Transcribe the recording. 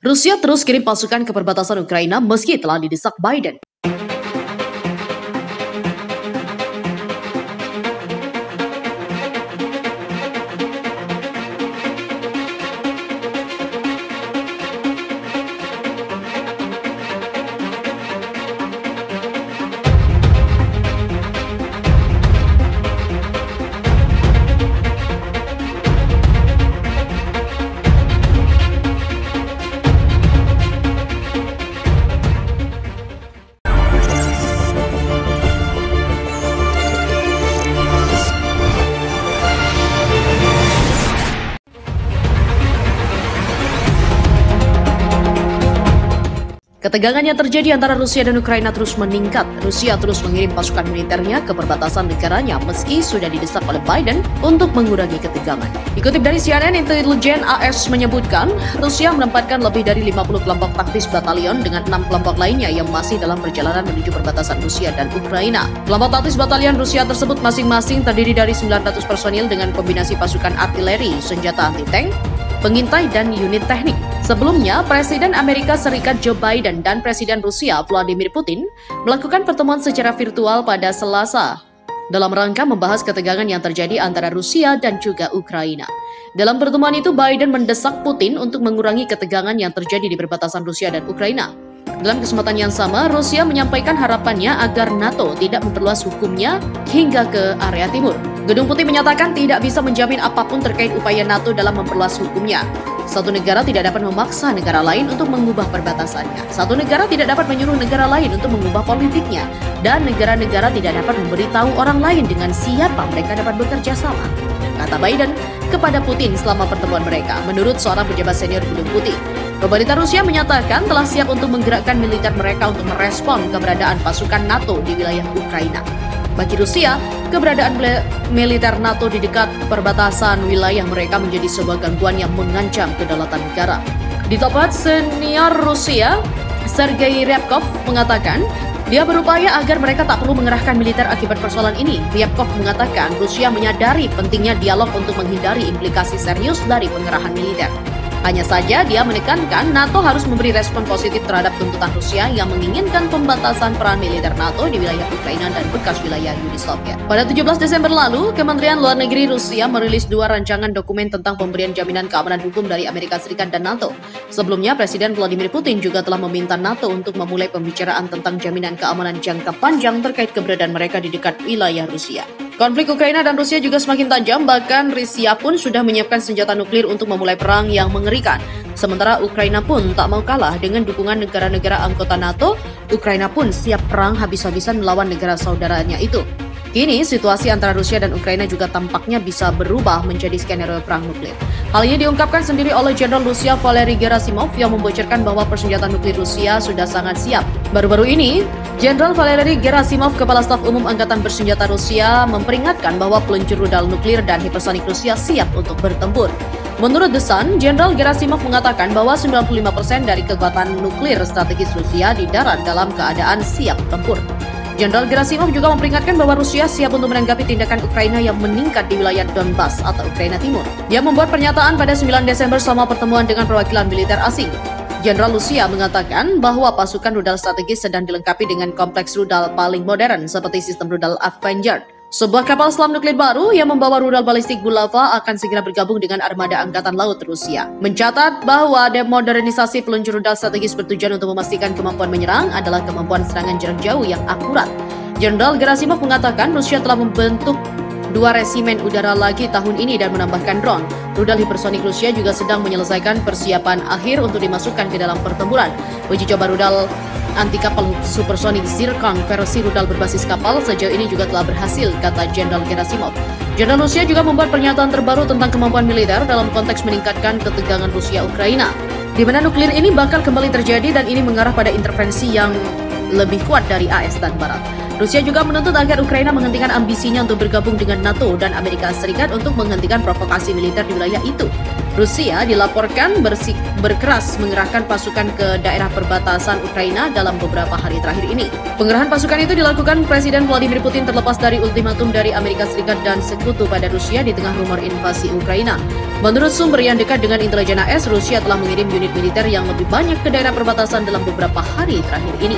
Rusia terus kirim pasukan ke perbatasan Ukraina meski telah didesak Biden. Ketegangan yang terjadi antara Rusia dan Ukraina terus meningkat. Rusia terus mengirim pasukan militernya ke perbatasan negaranya meski sudah didesak oleh Biden untuk mengurangi ketegangan. Dikutip dari CNN, intelijen AS menyebutkan Rusia menempatkan lebih dari 50 kelompok taktis batalion dengan 6 kelompok lainnya yang masih dalam perjalanan menuju perbatasan Rusia dan Ukraina. Kelompok taktis batalion Rusia tersebut masing-masing terdiri dari 900 personil dengan kombinasi pasukan artileri, senjata anti-tank, pengintai, dan unit teknik. Sebelumnya, Presiden Amerika Serikat Joe Biden dan Presiden Rusia Vladimir Putin melakukan pertemuan secara virtual pada Selasa dalam rangka membahas ketegangan yang terjadi antara Rusia dan juga Ukraina. Dalam pertemuan itu, Biden mendesak Putin untuk mengurangi ketegangan yang terjadi di perbatasan Rusia dan Ukraina. Dalam kesempatan yang sama, Rusia menyampaikan harapannya agar NATO tidak memperluas hukumnya hingga ke area timur. Gedung Putih menyatakan tidak bisa menjamin apapun terkait upaya NATO dalam memperluas hukumnya. Satu negara tidak dapat memaksa negara lain untuk mengubah perbatasannya. Satu negara tidak dapat menyuruh negara lain untuk mengubah politiknya. Dan negara-negara tidak dapat memberitahu orang lain dengan siapa mereka dapat bekerja sama, kata Biden kepada Putin selama pertemuan mereka, menurut seorang pejabat senior Gedung Putih. Pemerintah Rusia menyatakan telah siap untuk menggerakkan militer mereka untuk merespon keberadaan pasukan NATO di wilayah Ukraina. Bagi Rusia, keberadaan militer NATO di dekat perbatasan wilayah mereka menjadi sebuah gangguan yang mengancam kedaulatan negara. Diplomat senior Rusia, Sergei Ryabkov, mengatakan dia berupaya agar mereka tak perlu mengerahkan militer akibat persoalan ini. Ryabkov mengatakan Rusia menyadari pentingnya dialog untuk menghindari implikasi serius dari pengerahan militer. Hanya saja dia menekankan NATO harus memberi respon positif terhadap tuntutan Rusia yang menginginkan pembatasan peran militer NATO di wilayah Ukraina dan bekas wilayah Uni Soviet. Pada 17 Desember lalu, Kementerian Luar Negeri Rusia merilis 2 rancangan dokumen tentang pemberian jaminan keamanan hukum dari Amerika Serikat dan NATO. Sebelumnya, Presiden Vladimir Putin juga telah meminta NATO untuk memulai pembicaraan tentang jaminan keamanan jangka panjang terkait keberadaan mereka di dekat wilayah Rusia. Konflik Ukraina dan Rusia juga semakin tajam, bahkan Rusia pun sudah menyiapkan senjata nuklir untuk memulai perang yang mengerikan. Sementara Ukraina pun tak mau kalah dengan dukungan negara-negara anggota NATO. Ukraina pun siap perang habis-habisan melawan negara saudaranya itu. Kini, situasi antara Rusia dan Ukraina juga tampaknya bisa berubah menjadi skenario perang nuklir. Hal ini diungkapkan sendiri oleh Jenderal Rusia Valery Gerasimov yang membocorkan bahwa persenjataan nuklir Rusia sudah sangat siap. Baru-baru ini, Jenderal Valery Gerasimov, Kepala Staf Umum Angkatan Bersenjata Rusia, memperingatkan bahwa peluncur rudal nuklir dan hipersonik Rusia siap untuk bertempur. Menurut The Sun, Jenderal Gerasimov mengatakan bahwa 95% dari kekuatan nuklir strategis Rusia di darat dalam keadaan siap tempur. Jenderal Gerasimov juga memperingatkan bahwa Rusia siap untuk menanggapi tindakan Ukraina yang meningkat di wilayah Donbas atau Ukraina Timur. Dia membuat pernyataan pada 9 Desember selama pertemuan dengan perwakilan militer asing. Jenderal Rusia mengatakan bahwa pasukan rudal strategis sedang dilengkapi dengan kompleks rudal paling modern seperti sistem rudal Avenger. Sebuah kapal selam nuklir baru yang membawa rudal balistik Bulava akan segera bergabung dengan armada Angkatan Laut Rusia. Mencatat bahwa demodernisasi peluncur rudal strategis bertujuan untuk memastikan kemampuan menyerang adalah kemampuan serangan jarak jauh yang akurat. Jenderal Gerasimov mengatakan Rusia telah membentuk 2 resimen udara lagi tahun ini dan menambahkan drone. Rudal hipersonik Rusia juga sedang menyelesaikan persiapan akhir untuk dimasukkan ke dalam pertempuran. Uji coba rudal anti kapal supersonik Zircon versi rudal berbasis kapal sejauh ini juga telah berhasil, kata Jenderal Gerasimov. Jenderal Rusia juga membuat pernyataan terbaru tentang kemampuan militer dalam konteks meningkatkan ketegangan Rusia-Ukraina, di mana nuklir ini bakal kembali terjadi dan ini mengarah pada intervensi yang lebih kuat dari AS dan Barat. Rusia juga menuntut agar Ukraina menghentikan ambisinya untuk bergabung dengan NATO dan Amerika Serikat untuk menghentikan provokasi militer di wilayah itu. Rusia dilaporkan berkeras mengerahkan pasukan ke daerah perbatasan Ukraina dalam beberapa hari terakhir ini. Pengerahan pasukan itu dilakukan Presiden Vladimir Putin terlepas dari ultimatum dari Amerika Serikat dan sekutu pada Rusia di tengah rumor invasi Ukraina. Menurut sumber yang dekat dengan intelijen AS, Rusia telah mengirim unit militer yang lebih banyak ke daerah perbatasan dalam beberapa hari terakhir ini.